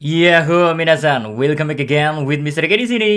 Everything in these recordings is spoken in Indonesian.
Yahoo minasan, welcome back again with Mr. K di sini.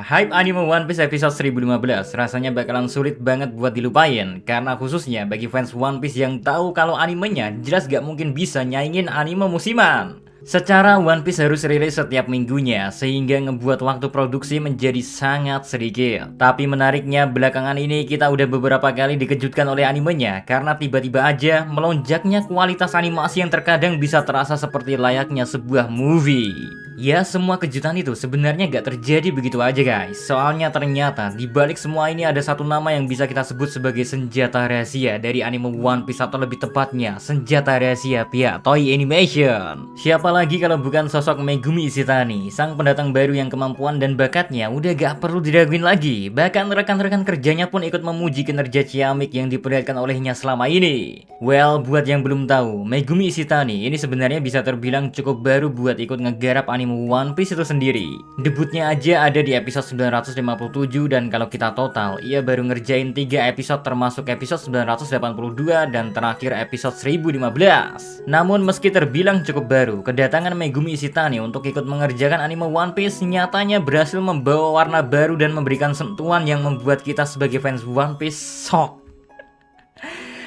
Hype anime One Piece episode 1015 rasanya bakalan sulit banget buat dilupain karena khususnya bagi fans One Piece yang tahu kalau animenya jelas gak mungkin bisa nyaingin anime musiman. Secara One Piece harus rilis setiap minggunya sehingga ngebuat waktu produksi menjadi sangat sedikit. Tapi menariknya belakangan ini kita udah beberapa kali dikejutkan oleh animenya karena tiba-tiba aja melonjaknya kualitas animasi yang terkadang bisa terasa seperti layaknya sebuah movie. Ya, semua kejutan itu sebenarnya gak terjadi begitu aja guys. Soalnya ternyata di balik semua ini ada satu nama yang bisa kita sebut sebagai senjata rahasia dari anime One Piece, atau lebih tepatnya senjata rahasia pihak Toei Animation. Siapa lagi kalau bukan sosok Megumi Ishitani, sang pendatang baru yang kemampuan dan bakatnya udah gak perlu diraguin lagi. Bahkan rekan-rekan kerjanya pun ikut memuji kinerja ciamik yang diperlihatkan olehnya selama ini. Well, buat yang belum tahu, Megumi Ishitani ini sebenarnya bisa terbilang cukup baru buat ikut ngegarap anime One Piece itu sendiri. Debutnya aja ada di episode 957 dan kalau kita total, ia baru ngerjain 3 episode termasuk episode 982 dan terakhir episode 1015. Namun meski terbilang cukup baru, kedatangan Megumi Ishitani untuk ikut mengerjakan anime One Piece nyatanya berhasil membawa warna baru dan memberikan sentuhan yang membuat kita sebagai fans One Piece shock.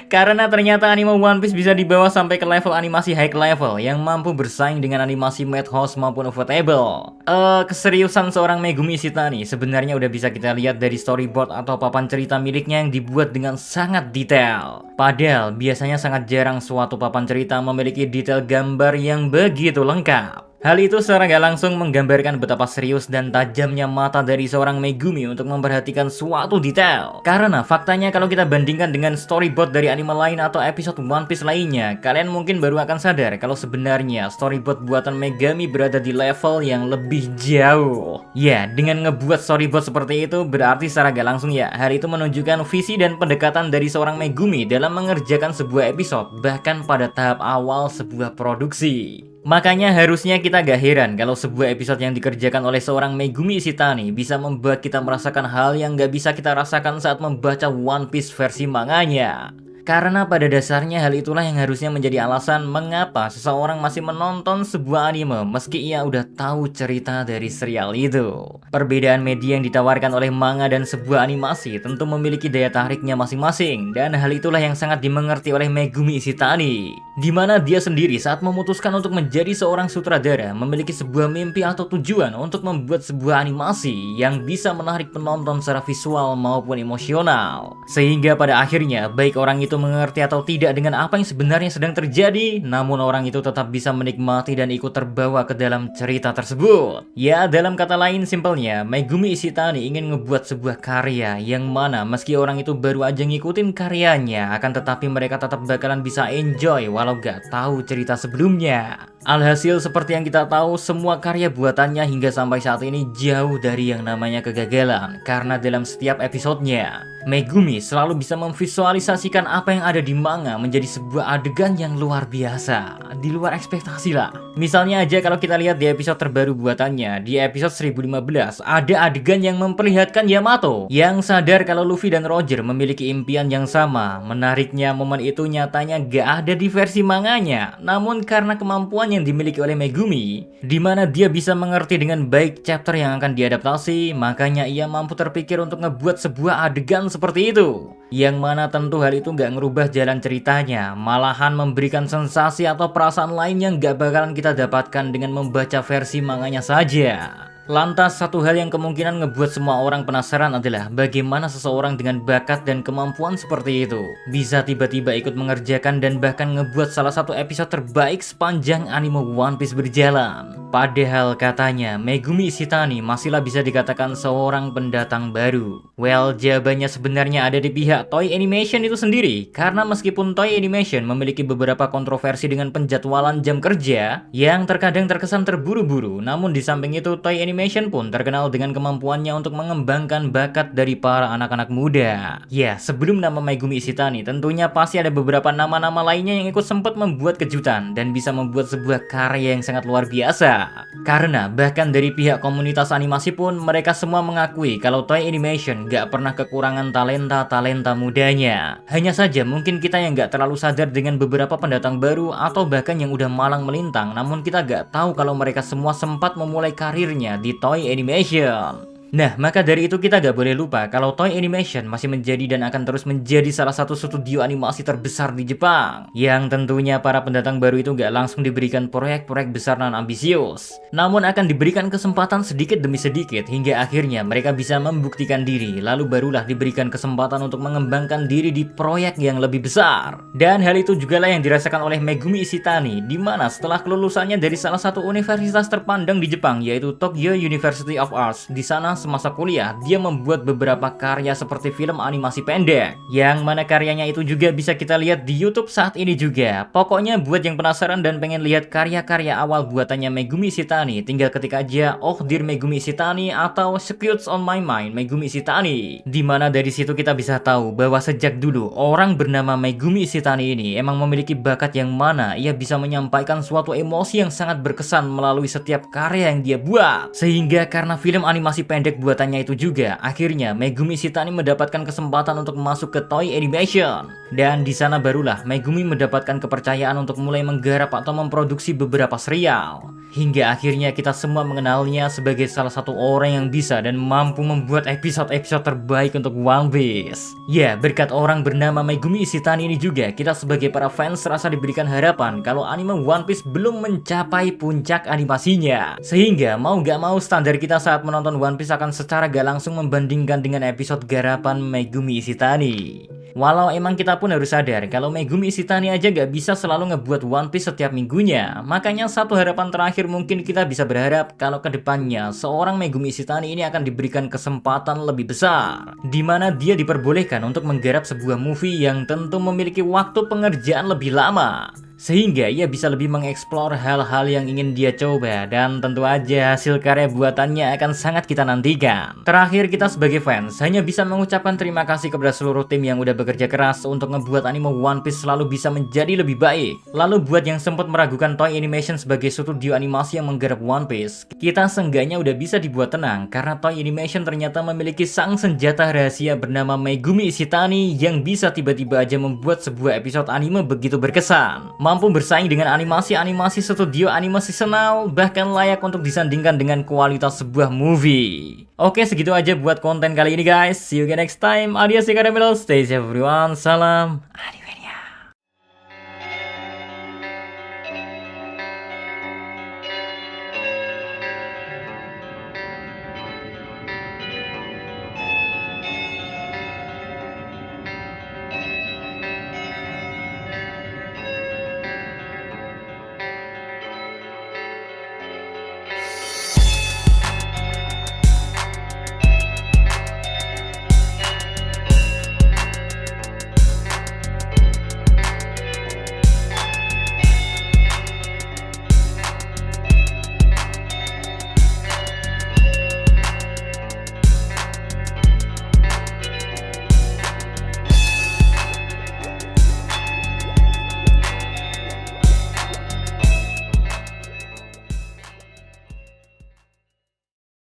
Karena ternyata anime One Piece bisa dibawa sampai ke level animasi high level yang mampu bersaing dengan animasi Madhouse maupun Ufotable. Keseriusan seorang Megumi Ishitani sebenarnya udah bisa kita lihat dari storyboard atau papan cerita miliknya yang dibuat dengan sangat detail. Padahal biasanya sangat jarang suatu papan cerita memiliki detail gambar yang begitu lengkap. Hal itu secara gak langsung menggambarkan betapa serius dan tajamnya mata dari seorang Megumi untuk memperhatikan suatu detail. Karena faktanya kalau kita bandingkan dengan storyboard dari anime lain atau episode One Piece lainnya, kalian mungkin baru akan sadar kalau sebenarnya storyboard buatan Megami berada di level yang lebih jauh. Ya, dengan ngebuat storyboard seperti itu berarti secara gak langsung ya, hal itu menunjukkan visi dan pendekatan dari seorang Megumi dalam mengerjakan sebuah episode, bahkan pada tahap awal sebuah produksi. Makanya harusnya kita gak heran kalau sebuah episode yang dikerjakan oleh seorang Megumi Ishitani bisa membuat kita merasakan hal yang gak bisa kita rasakan saat membaca One Piece versi manganya. Karena pada dasarnya hal itulah yang harusnya menjadi alasan mengapa seseorang masih menonton sebuah anime meski ia udah tahu cerita dari serial itu. Perbedaan media yang ditawarkan oleh manga dan sebuah animasi tentu memiliki daya tariknya masing-masing, dan hal itulah yang sangat dimengerti oleh Megumi Ishitani. Dimana dia sendiri saat memutuskan untuk menjadi seorang sutradara memiliki sebuah mimpi atau tujuan untuk membuat sebuah animasi yang bisa menarik penonton secara visual maupun emosional. Sehingga pada akhirnya baik orang itu mengerti atau tidak dengan apa yang sebenarnya sedang terjadi, namun orang itu tetap bisa menikmati dan ikut terbawa ke dalam cerita tersebut. Ya, dalam kata lain simpelnya, Megumi Ishitani ingin ngebuat sebuah karya yang mana meski orang itu baru aja ngikutin karyanya, akan tetapi mereka tetap bakalan bisa enjoy walau gak tahu cerita sebelumnya. Alhasil seperti yang kita tahu, semua karya buatannya hingga sampai saat ini jauh dari yang namanya kegagalan. Karena dalam setiap episodenya, Megumi selalu bisa memvisualisasikan apa yang ada di manga menjadi sebuah adegan yang luar biasa, di luar ekspektasi lah. Misalnya aja kalau kita lihat di episode terbaru buatannya, di episode 1015, ada adegan yang memperlihatkan Yamato yang sadar kalau Luffy dan Roger memiliki impian yang sama. Menariknya, momen itu nyatanya gak ada di versi manganya, namun karena kemampuan yang dimiliki oleh Megumi, di mana dia bisa mengerti dengan baik chapter yang akan diadaptasi, makanya ia mampu terpikir untuk ngebuat sebuah adegan seperti itu. Yang mana tentu hal itu gak ngerubah jalan ceritanya, malahan memberikan sensasi atau perasaan lain yang gak bakalan kita dapatkan dengan membaca versi manganya saja. Lantas satu hal yang kemungkinan ngebuat semua orang penasaran adalah bagaimana seseorang dengan bakat dan kemampuan seperti itu bisa tiba-tiba ikut mengerjakan dan bahkan ngebuat salah satu episode terbaik sepanjang anime One Piece berjalan. Padahal katanya Megumi Ishitani masihlah bisa dikatakan seorang pendatang baru. Well, jawabannya sebenarnya ada di pihak Toei Animation itu sendiri. Karena meskipun Toei Animation memiliki beberapa kontroversi dengan penjadwalan jam kerja yang terkadang terkesan terburu-buru, namun di samping itu Toei Animation pun terkenal dengan kemampuannya untuk mengembangkan bakat dari para anak-anak muda. Ya, sebelum nama Megumi Ishitani, tentunya pasti ada beberapa nama-nama lainnya yang ikut sempat membuat kejutan dan bisa membuat sebuah karya yang sangat luar biasa. Karena bahkan dari pihak komunitas animasi pun mereka semua mengakui kalau Toei Animation gak pernah kekurangan talenta-talenta mudanya. Hanya saja mungkin kita yang gak terlalu sadar dengan beberapa pendatang baru atau bahkan yang udah malang melintang, namun kita gak tahu kalau mereka semua sempat memulai karirnya di Toei Animation. Nah, maka dari itu kita gak boleh lupa kalau Toei Animation masih menjadi dan akan terus menjadi salah satu studio animasi terbesar di Jepang. Yang tentunya para pendatang baru itu gak langsung diberikan proyek-proyek besar dan ambisius, namun akan diberikan kesempatan sedikit demi sedikit hingga akhirnya mereka bisa membuktikan diri, lalu barulah diberikan kesempatan untuk mengembangkan diri di proyek yang lebih besar. Dan hal itu juga lah yang dirasakan oleh Megumi Ishitani, di mana setelah kelulusannya dari salah satu universitas terpandang di Jepang yaitu Tokyo University of Arts, di sana semasa kuliah, dia membuat beberapa karya seperti film animasi pendek, yang mana karyanya itu juga bisa kita lihat di YouTube saat ini juga. Pokoknya buat yang penasaran dan pengen lihat karya-karya awal buatannya Megumi Ishitani, tinggal ketik aja "Oh Dear Megumi Ishitani" atau "Secrets on My Mind Megumi Ishitani", dimana dari situ kita bisa tahu bahwa sejak dulu orang bernama Megumi Ishitani ini emang memiliki bakat yang mana ia bisa menyampaikan suatu emosi yang sangat berkesan melalui setiap karya yang dia buat. Sehingga karena film animasi pendek buatannya itu juga, akhirnya Megumi Ishitani mendapatkan kesempatan untuk masuk ke Toei Animation. Dan di sana barulah Megumi mendapatkan kepercayaan untuk mulai menggarap atau memproduksi beberapa serial. Hingga akhirnya kita semua mengenalnya sebagai salah satu orang yang bisa dan mampu membuat episode-episode terbaik untuk One Piece. Ya, berkat orang bernama Megumi Ishitani ini juga, kita sebagai para fans rasa diberikan harapan kalau anime One Piece belum mencapai puncak animasinya. Sehingga mau gak mau standar kita saat menonton One Piece akan secara gak langsung membandingkan dengan episode garapan Megumi Ishitani. Walau emang kita pun harus sadar kalau Megumi Ishitani aja gak bisa selalu ngebuat One Piece setiap minggunya. Makanya satu harapan terakhir mungkin kita bisa berharap kalau kedepannya seorang Megumi Ishitani ini akan diberikan kesempatan lebih besar, dimana dia diperbolehkan untuk menggarap sebuah movie yang tentu memiliki waktu pengerjaan lebih lama, sehingga ia bisa lebih mengeksplor hal-hal yang ingin dia coba, dan tentu aja hasil karya buatannya akan sangat kita nantikan. Terakhir, kita sebagai fans hanya bisa mengucapkan terima kasih kepada seluruh tim yang udah bekerja keras untuk ngebuat anime One Piece selalu bisa menjadi lebih baik. Lalu buat yang sempat meragukan Toei Animation sebagai studio animasi yang menggarap One Piece, kita seenggaknya udah bisa dibuat tenang karena Toei Animation ternyata memiliki sang senjata rahasia bernama Megumi Ishitani yang bisa tiba-tiba aja membuat sebuah episode anime begitu berkesan, mampu bersaing dengan animasi-animasi studio anime seasonal, bahkan layak untuk disandingkan dengan kualitas sebuah movie. Oke, segitu aja buat konten kali ini guys. See you again next time. Adios, stay safe everyone. Salam. Adios.